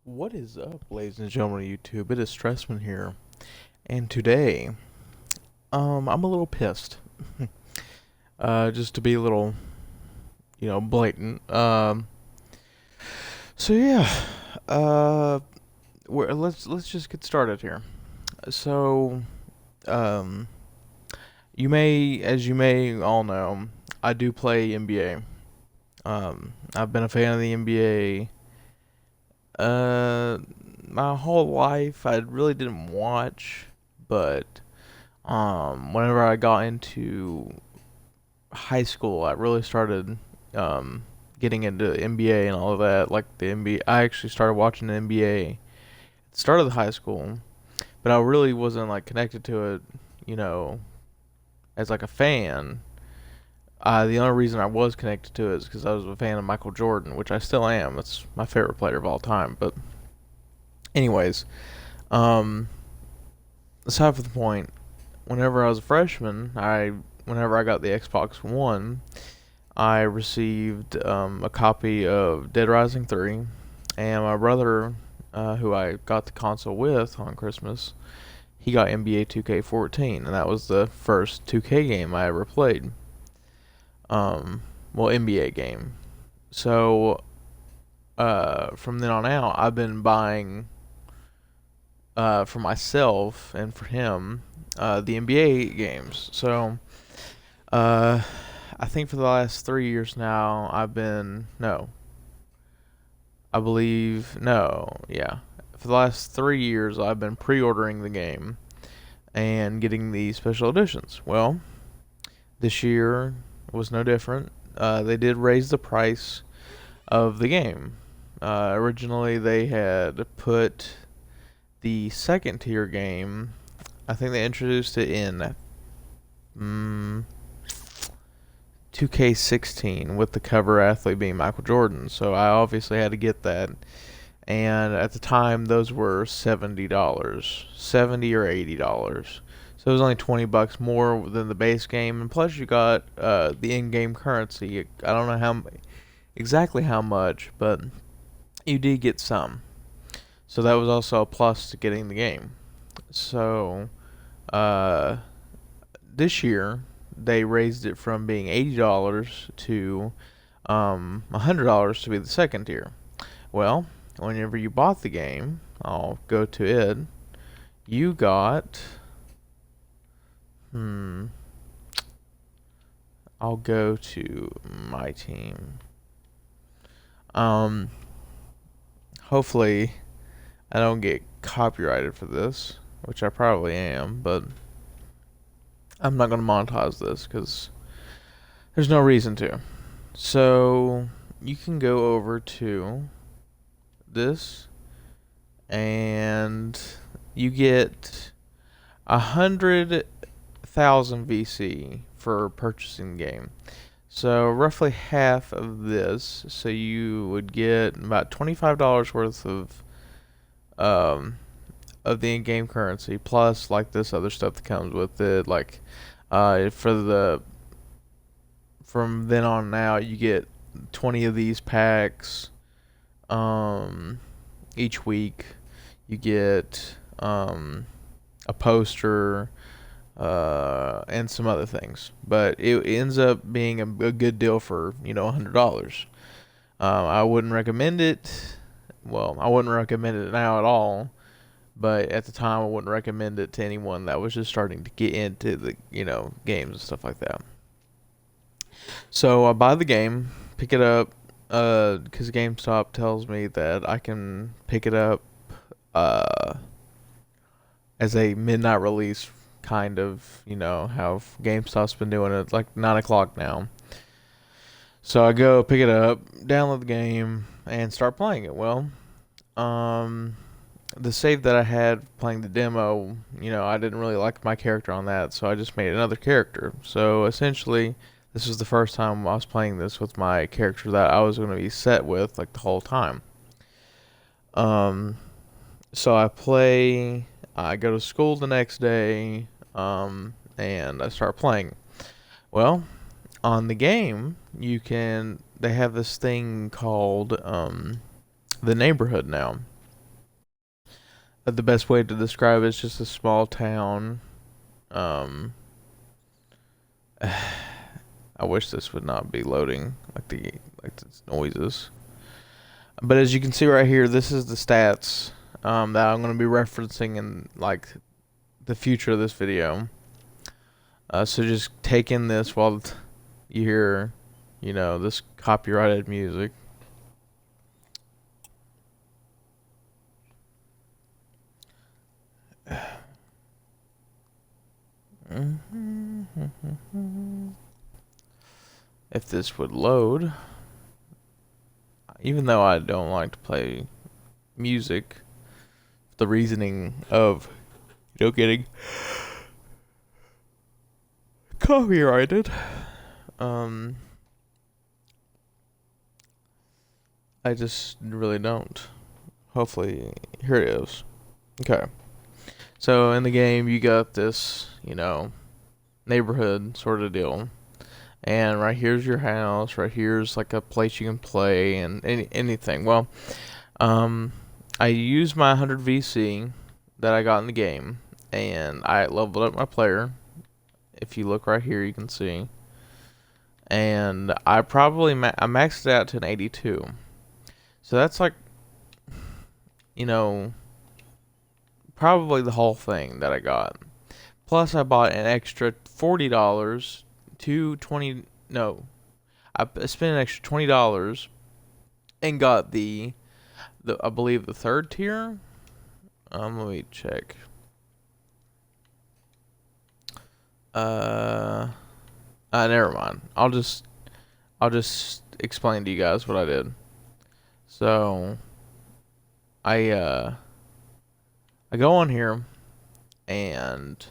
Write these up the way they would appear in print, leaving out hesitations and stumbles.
What is up, ladies and gentlemen of YouTube? It is Stressman here, and today, I'm a little pissed. Just to be a little, blatant. So yeah, uh, let's just get started here. So, um, as you may all know, I do play NBA. I've been a fan of the NBA. My whole life, I really didn't watch, but whenever I got into high school, I really started getting into NBA and all of that. Like the NBA, I actually started watching the NBA at the start of the high school, but I really wasn't like connected to it, you know, as like a fan. The only reason I was connected to it is because I was a fan of Michael Jordan, which I still am. It's my favorite player of all time. But anyways, um, aside from the point, whenever I was a freshman, whenever I got the Xbox One, I received a copy of Dead Rising 3, and my brother, who I got the console with on Christmas, he got NBA 2K14, and that was the first 2K game I ever played. Well, NBA game. So, from then on out, I've been buying, for myself and for him, the NBA games. So, uh, I think for the last 3 years now, no, I believe, no, yeah. For the last 3 years, I've been pre ordering the game and getting the special editions. Well, this year was no different. They did raise the price of the game. Originally, they had put the second tier game, I think they introduced it in 2K16 with the cover athlete being Michael Jordan. So I obviously had to get that. And at the time, those were $70, 70 or $80. So it was only $20 more than the base game, and plus you got the in-game currency. I don't know exactly how much, but you did get some. So that was also a plus to getting the game. So uh, this year they raised it from being $80 to $100 to be the second tier. Well, whenever you bought the game, I'll go to it. You got I'll go to my team. Um, Hopefully I don't get copyrighted for this, which I probably am, but I'm not gonna monetize this because there's no reason to. So you can go over to this and you get 100,000 VC for purchasing the game. So roughly half of this, so you would get about $25 worth um of the in-game currency plus like this other stuff that comes with it, like for the from then on out you get 20 of these packs each week. You get a poster and some other things, but it ends up being a good deal for $100. I wouldn't recommend it. Well, I wouldn't recommend it now at all, but at the time I wouldn't recommend it to anyone that was just starting to get into the games and stuff like that. So I buy the game, pick it up, because GameStop tells me that I can pick it up uh, as a midnight release, kind of, how GameStop's been doing it, like 9 o'clock now. So I go pick it up, download the game, and start playing it. Well, um, the save that I had playing the demo, I didn't really like my character on that, so I just made another character. So essentially, this was the first time I was playing this with my character that I was going to be set with like the whole time. Um, so I go to school the next day, and I start playing. Well, on the game, they have this thing called the neighborhood now. the best way to describe it is just a small town. Um, I wish this would not be loading like this noises. But as you can see right here, this is the stats that I'm going to be referencing in like the future of this video. So just take in this while you hear, this copyrighted music. If this would load, even though I don't like to play music, the reasoning of getting copyrighted, I just really don't. Hopefully, here it is. Okay. So in the game, you got this, neighborhood sort of deal. And right here's your house. Right here's like a place you can play and anything. Well, I used my 100 VC that I got in the game, and I leveled up my player. If you look right here, you can see. And I probably I maxed it out to an 82. So that's like, probably the whole thing that I got. Plus, I bought an extra $40 to 20. No, I spent an extra $20 and got the I believe the third tier. Let me check. Never mind. I'll just explain to you guys what I did. So, I go on here and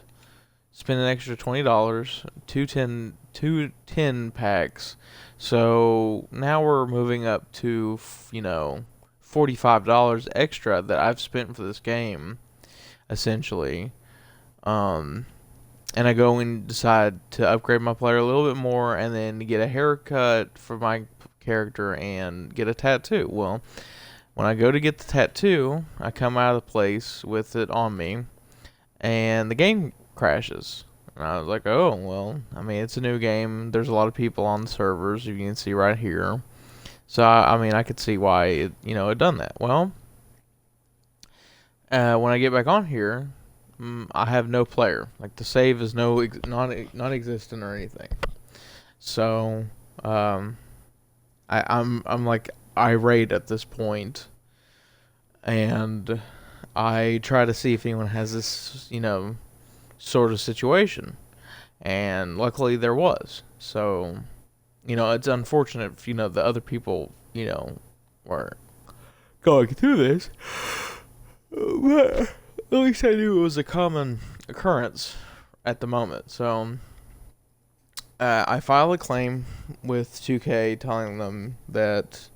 spend an extra $20, two 10 packs. So now we're moving up to $45 extra that I've spent for this game, essentially. And I go and decide to upgrade my player a little bit more, and then get a haircut for my character and get a tattoo. Well, when I go to get the tattoo, I come out of the place with it on me, and the game crashes. And I was like, oh, well, I mean, it's a new game. There's a lot of people on the servers, you can see right here. So, I mean, I could see why it, it done that. Well, when I get back on here, I have no player. Like, the save is non-existent or anything. So, I'm like irate at this point, and I try to see if anyone has this, sort of situation, and luckily there was. So, it's unfortunate if, the other people, were going through this, but at least I knew it was a common occurrence at the moment. So, I filed a claim with 2K telling them that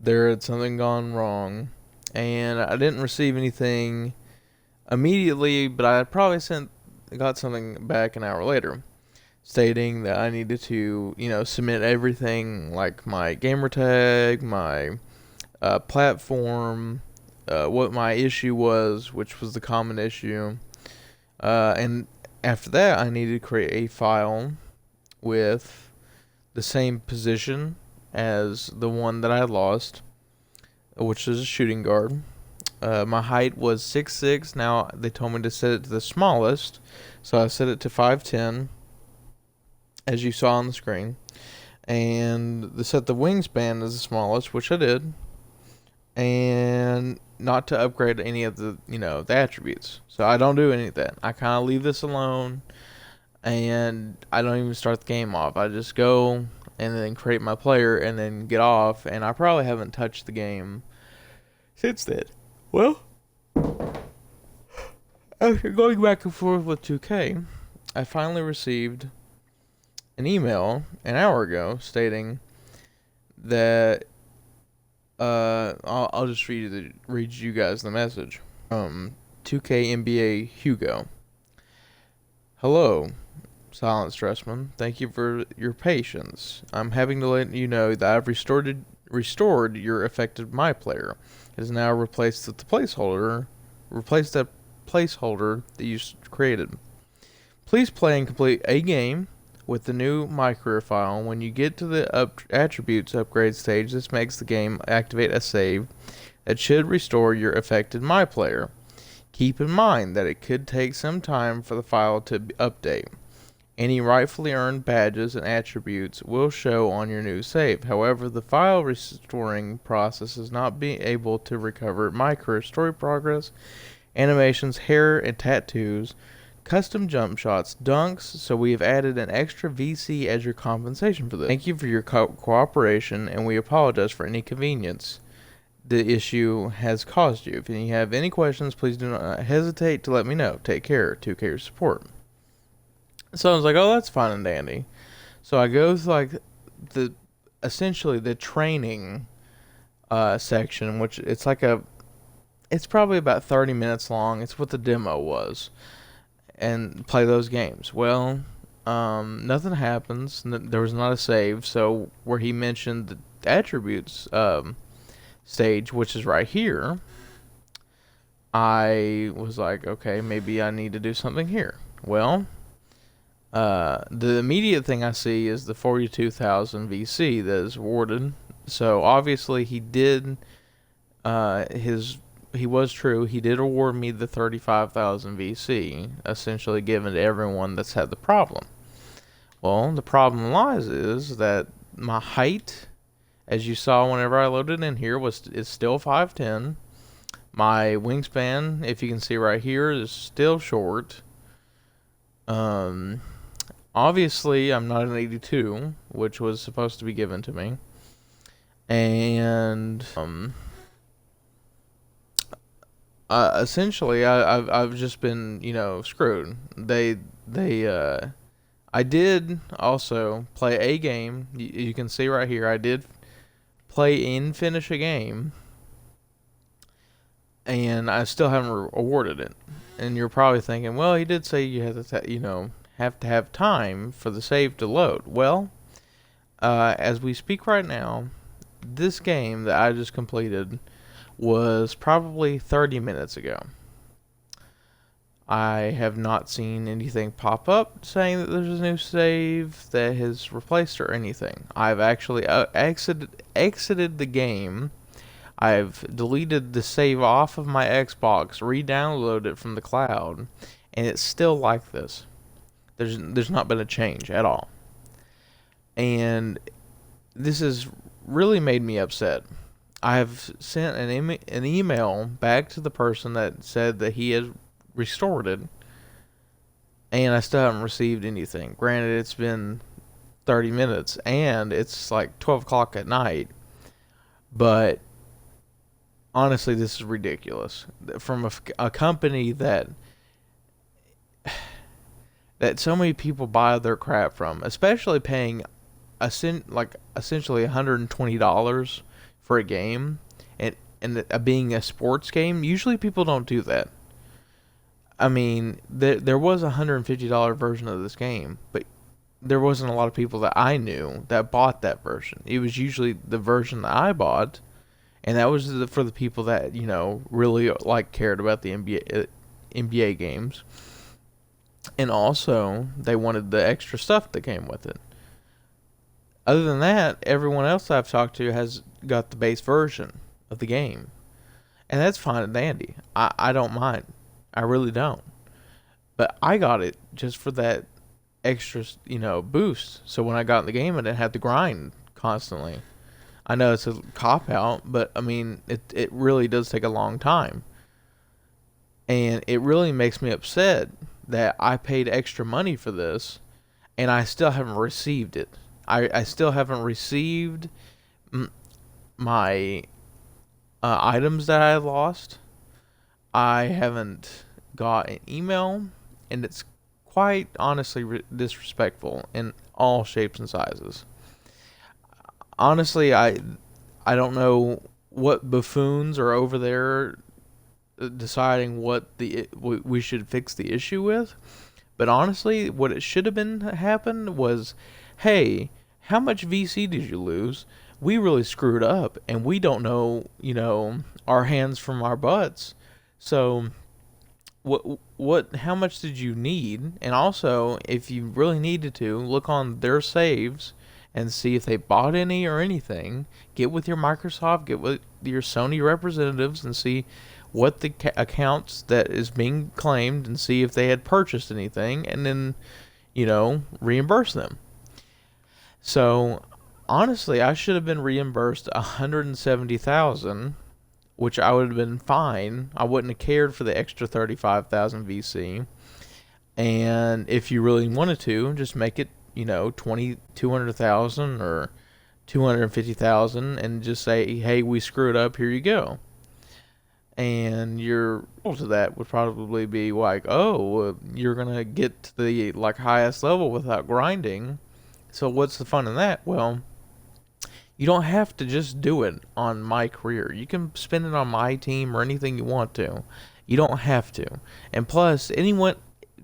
there had something gone wrong, and I didn't receive anything immediately, but I probably got something back an hour later stating that I needed to, submit everything, like my gamer tag, my platform, what my issue was, which was the common issue, and after that I needed to create a file with the same position as the one that I had lost, which is a shooting guard. My height was 6'6". Now they told me to set it to the smallest, so I set it to 5'10", as you saw on the screen, and to set the wingspan as the smallest, which I did, and not to upgrade any of the the attributes. So I don't do any of that. I kind of leave this alone, and I don't even start the game off. I just go and then create my player and then get off, and I probably haven't touched the game since then. Well, after going back and forth with 2K, I finally received an email an hour ago stating that I'll just read you guys the message. 2K NBA Hugo. Hello, Silent Stressman. Thank you for your patience. I'm having to let you know that I've restored your affected my player. It is now replaced with the placeholder replace that placeholder that you created. Please play and complete a game with the new My Career file. When you get to the attributes upgrade stage, this makes the game activate a save that should restore your affected My Player. Keep in mind that it could take some time for the file to update. Any rightfully earned badges and attributes will show on your new save. However, the file restoring process is not being able to recover My Career story progress, animations, hair and tattoos, custom jump shots, dunks, so we have added an extra VC as your compensation for this. Thank you for your cooperation, and we apologize for any inconvenience the issue has caused you. If you have any questions, please do not hesitate to let me know. Take care. 2K support. So I was like, oh, that's fine and dandy. So I go to like essentially the training section, which it's probably about 30 minutes long. It's what the demo was. And play those games. Well, nothing happens. There was not a save. So where he mentioned the attributes stage, which is right here, I was like, okay, maybe I need to do something here. Well, the immediate thing I see is the 42,000 VC that is awarded. So obviously he did he was true. He did award me the 35,000 VC, essentially given to everyone that's had the problem. Well, the problem lies is that my height, as you saw whenever I loaded in here, is still 5'10". My wingspan, if you can see right here, is still short. Obviously, I'm not an 82, which was supposed to be given to me. And essentially, I've just been, screwed. I did also play a game. You can see right here, I did play and finish a game, and I still haven't awarded it. And you're probably thinking, well, he did say you have to, have to have time for the save to load. Well, as we speak right now, this game that I just completed was probably 30 minutes ago. I have not seen anything pop up saying that there's a new save that has replaced or anything. I've actually exited the game. I've deleted the save off of my Xbox, re-downloaded it from the cloud, and it's still like this. There's not been a change at all. And this has really made me upset. I have sent an email back to the person that said that he has restored it, and I still haven't received anything. Granted, it's been 30 minutes, and it's like 12 o'clock at night, but honestly, this is ridiculous. From a company that so many people buy their crap from, especially paying essentially $120 for a game, and being a sports game. Usually people don't do that. I mean, there was a $150 version of this game, but there wasn't a lot of people that I knew that bought that version. It was usually the version that I bought, and that was for the people that, really cared about the NBA games. And also, they wanted the extra stuff that came with it. Other than that, everyone else I've talked to has got the base version of the game. And that's fine and dandy. I don't mind. I really don't. But I got it just for that extra, boost. So when I got in the game, I didn't have to grind constantly. I know it's a cop-out, but, I mean, it really does take a long time. And it really makes me upset that I paid extra money for this, and I still haven't received it. I still haven't received my items that I lost. I haven't got an email, and it's quite honestly disrespectful in all shapes and sizes. Honestly, I don't know what buffoons are over there deciding what we should fix the issue with, but honestly, what it should have been happened was, hey, how much VC did you lose? We really screwed up, and we don't know, our hands from our butts. So how much did you need? And also, if you really needed to, look on their saves and see if they bought any or anything. Get with your Microsoft, get with your Sony representatives and see what the accounts that is being claimed and see if they had purchased anything, and then, reimburse them. So, honestly, I should have been reimbursed 170,000, which I would have been fine. I wouldn't have cared for the extra 35,000 VC. And if you really wanted to, just make it, 200,000 or 250,000 and just say, "Hey, we screwed up, here you go." And your result to that would probably be like, "Oh, you're going to get to the highest level without grinding. So what's the fun in that?" Well, you don't have to just do it on my career. You can spend it on my team or anything you want to. You don't have to. And plus,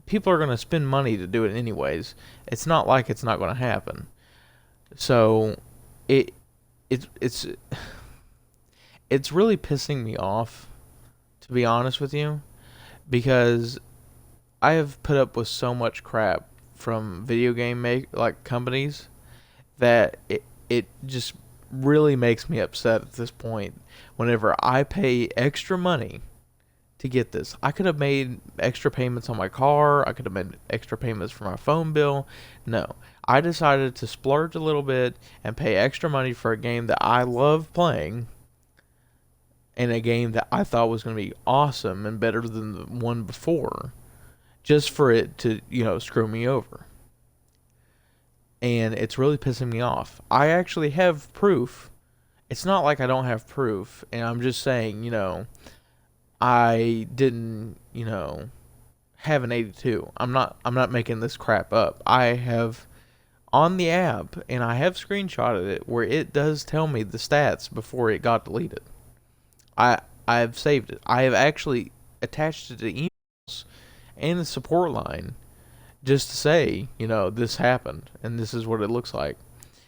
people are going to spend money to do it anyways. It's not like it's not going to happen. So, it it's it's really pissing me off, to be honest with you, because I have put up with so much crap from video game companies that it just really makes me upset at this point whenever I pay extra money to get this. I could have made extra payments on my car. I could have made extra payments for my phone bill. No. I decided to splurge a little bit and pay extra money for a game that I love playing and a game that I thought was going to be awesome and better than the one before, just for it to, screw me over. And it's really pissing me off. I actually have proof. It's not like I don't have proof, and I'm just saying, I didn't, have an 82. I'm not making this crap up. I have on the app, and I have screenshotted it where it does tell me the stats before it got deleted. I have saved it. I have actually attached it to emails and the support line just to say, this happened and this is what it looks like.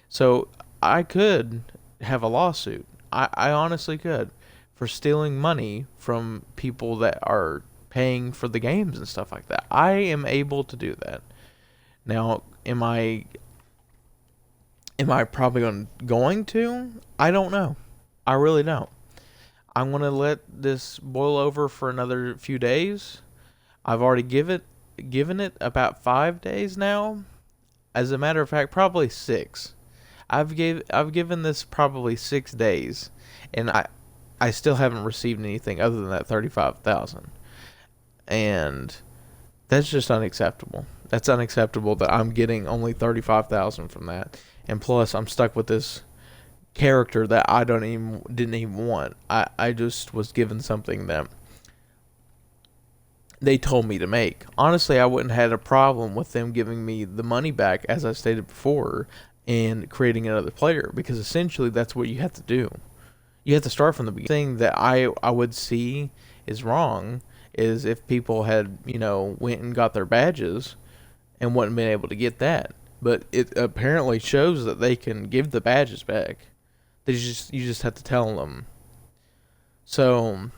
So I could have a lawsuit. I honestly could, for stealing money from people that are paying for the games and stuff like that. I am able to do that. Now, am I probably going to? I don't know. I really don't. I'm going to let this boil over for another few days. I've already given it about 5 days now. As a matter of fact, probably 6. I've given this probably 6 days, and I still haven't received anything other than that 35,000, and that's just unacceptable. That's unacceptable that I'm getting only 35,000 from that, and plus I'm stuck with this character that I didn't even want. I just was given something that they told me to make. Honestly, I wouldn't have had a problem with them giving me the money back, as I stated before, and creating another player, because essentially that's what you have to do. You have to start from the beginning. The thing that I would see is wrong is if people had, went and got their badges and wouldn't been able to get that. But it apparently shows that they can give the badges back. You just have to tell them. So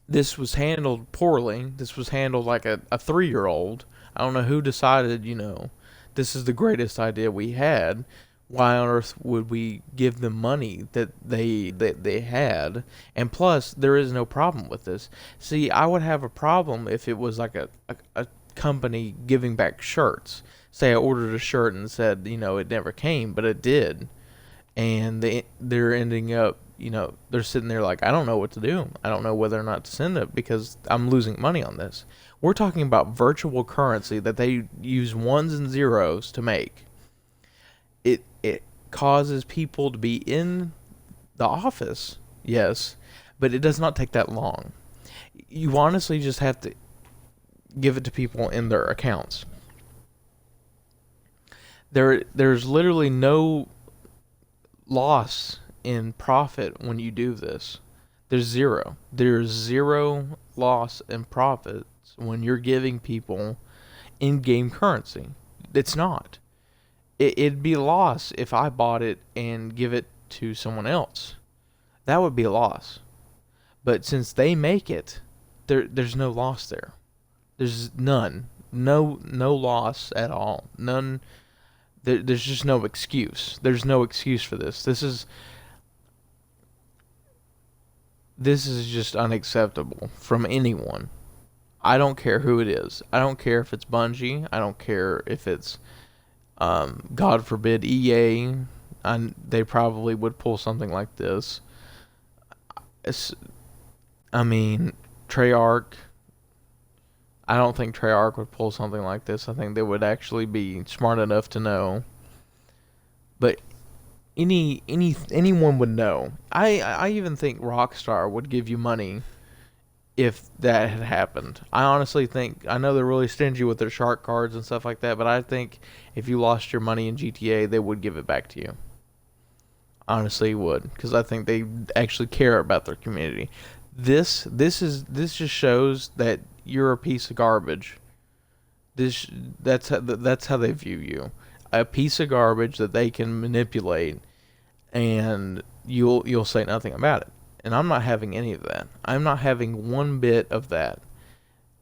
this was handled poorly. This was handled like a 3-year-old. I don't know who decided, this is the greatest idea we had. Why on earth would we give them money that they had? And plus, there is no problem with this. See, I would have a problem if it was like a company giving back shirts. Say I ordered a shirt and said, it never came, but it did. And they're ending up, they're sitting there like, I don't know what to do. I don't know whether or not to send it because I'm losing money on this. We're talking about virtual currency that they use ones and zeros to make. It causes people to be in the office, yes, but it does not take that long. You honestly just have to give it to people in their accounts. There's literally no loss in profit when you do this. There's zero. There's zero loss in profits when you're giving people in-game currency. It's not. It'd be a loss if I bought it and give it to someone else. That would be a loss. But since they make it, there's no loss there. There's none. No loss at all. None. There's just no excuse. There's no excuse for this. This is just unacceptable from anyone. I don't care who it is. I don't care if it's Bungie. I don't care if it's, God forbid, EA. They probably would pull something like this. It's, I mean, Treyarch. I don't think Treyarch would pull something like this. I think they would actually be smart enough to know. But anyone would know. I even think Rockstar would give you money if that had happened. I honestly think, I know they're really stingy with their shark cards and stuff like that, but I think if you lost your money in GTA, they would give it back to you. Honestly, would, because I think they actually care about their community. This just shows that you're a piece of garbage. This that's how they view you, a piece of garbage that they can manipulate, and you'll say nothing about it. And I'm not having any of that. I'm not having one bit of that.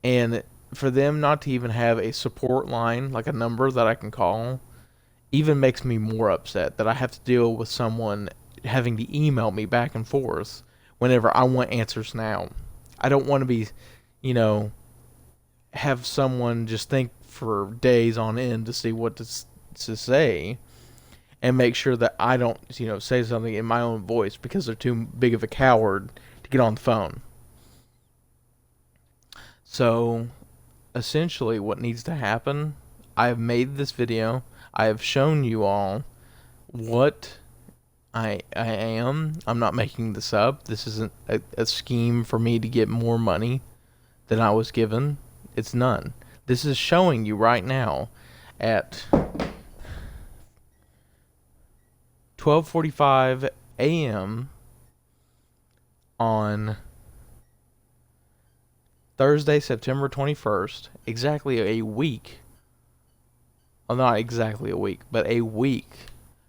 And for them not to even have a support line, like a number that I can call, even makes me more upset that I have to deal with someone having to email me back and forth whenever I want answers now. I don't want to be, you know, have someone just think for days on end to see what to say and make sure that I don't, say something in my own voice because they're too big of a coward to get on the phone. So, essentially, what needs to happen, I have made this video. I have shown you all what I am. I'm not making this up. This isn't a scheme for me to get more money than I was given. It's none. This is showing you right now at 12:45 a.m. on Thursday, September 21st, exactly a week. Well, not exactly a week, but a week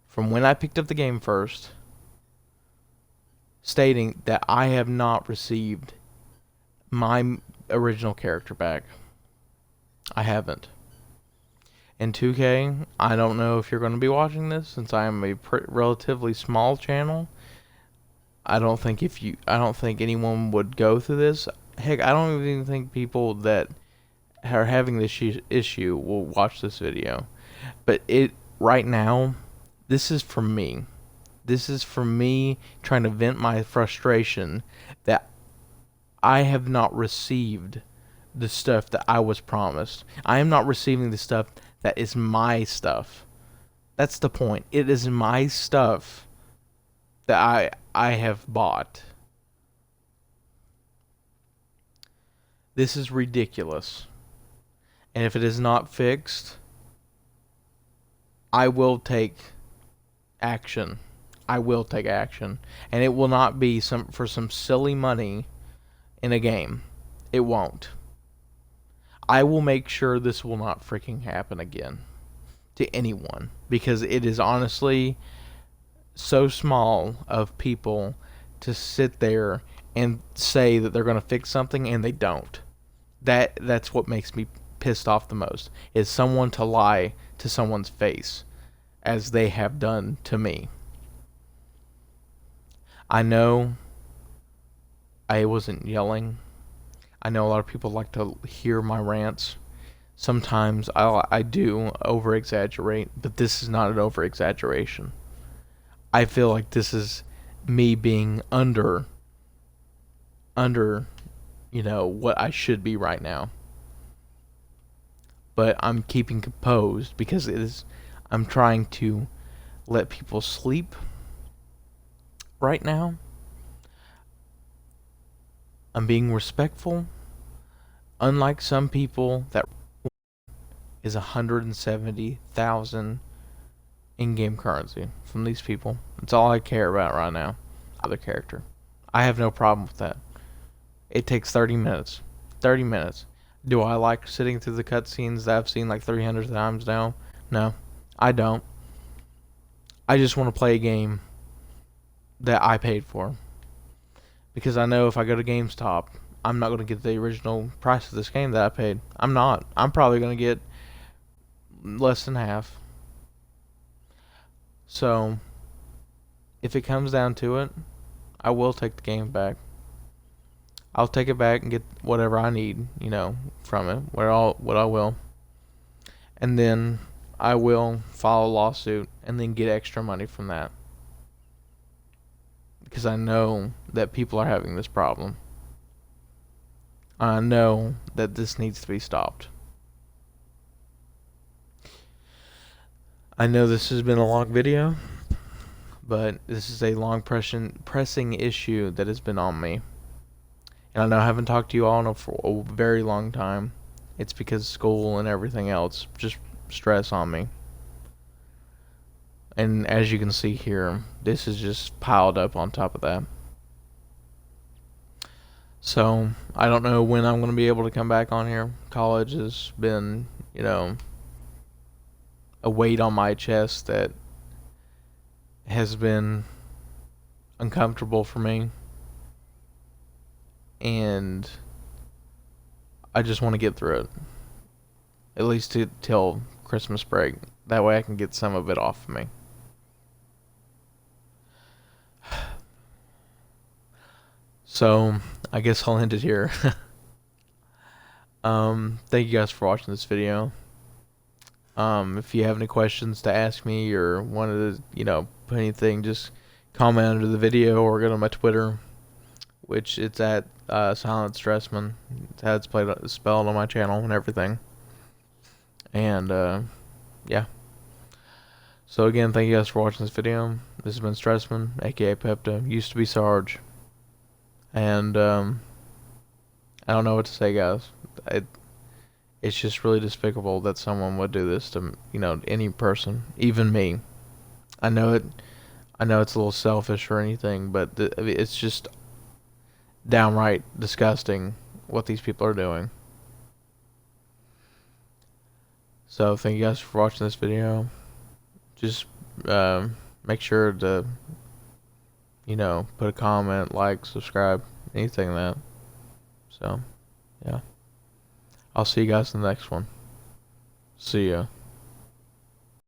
from when I picked up the game first, stating that I have not received my original character back. I haven't. And 2K, I don't know if you're going to be watching this, since I am a relatively small channel. I don't think anyone would go through this. Heck, I don't even think people that are having this issue will watch this video. But right now, this is for me. This is for me trying to vent my frustration that I have not received the stuff that I was promised. I am not receiving the stuff that is my stuff. That's the point. It is my stuff that I have bought. This is ridiculous. And if it is not fixed, I will take action. I will take action. And it will not be for some silly money in a game. It won't. I will make sure this will not freaking happen again to anyone, because it is honestly so small of people to sit there and say that they're going to fix something and they don't. That's what makes me pissed off the most, is someone to lie to someone's face as they have done to me. I know I wasn't yelling. I know a lot of people like to hear my rants. Sometimes I do over-exaggerate, but this is not an over-exaggeration. I feel like this is me being under, what I should be right now. But I'm keeping composed because I'm trying to let people sleep right now. I'm being respectful. Unlike some people, that is 170,000 in-game currency from these people. That's all I care about right now. Other character. I have no problem with that. It takes 30 minutes. 30 minutes. Do I like sitting through the cutscenes that I've seen like 300 times now? No, I don't. I just want to play a game that I paid for. because I know if I go to GameStop, I'm not going to get the original price of this game that I paid. I'm not. I'm probably going to get less than half. So, if it comes down to it, I will take the game back. I'll take it back and get whatever I need, from it, what I will. And then I will file a lawsuit and then get extra money from that. Because I know that people are having this problem. I know that this needs to be stopped. I know this has been a long video, but this is a long pressing issue that has been on me. And I know I haven't talked to you all for a very long time. It's because school and everything else just stress on me. And as you can see here, this is just piled up on top of that. So, I don't know when I'm going to be able to come back on here. College has been, a weight on my chest that has been uncomfortable for me. And I just want to get through it. At least till Christmas break. That way I can get some of it off of me. So, I guess I'll end it here. Thank you guys for watching this video. If you have any questions to ask me or wanted to, put anything, just comment under the video or go to my Twitter, which it's at Silent Stressman. It's how it's spelled on my channel and everything. And, yeah. So again, thank you guys for watching this video. This has been Stressman, aka Pepto. Used to be Sarge. And, I don't know what to say, guys. It's just really despicable that someone would do this to, any person, even me. I know it's a little selfish or anything, but it's just downright disgusting what these people are doing. So thank you guys for watching this video. Just make sure to, put a comment, like, subscribe, anything like that. So, yeah. I'll see you guys in the next one. See ya.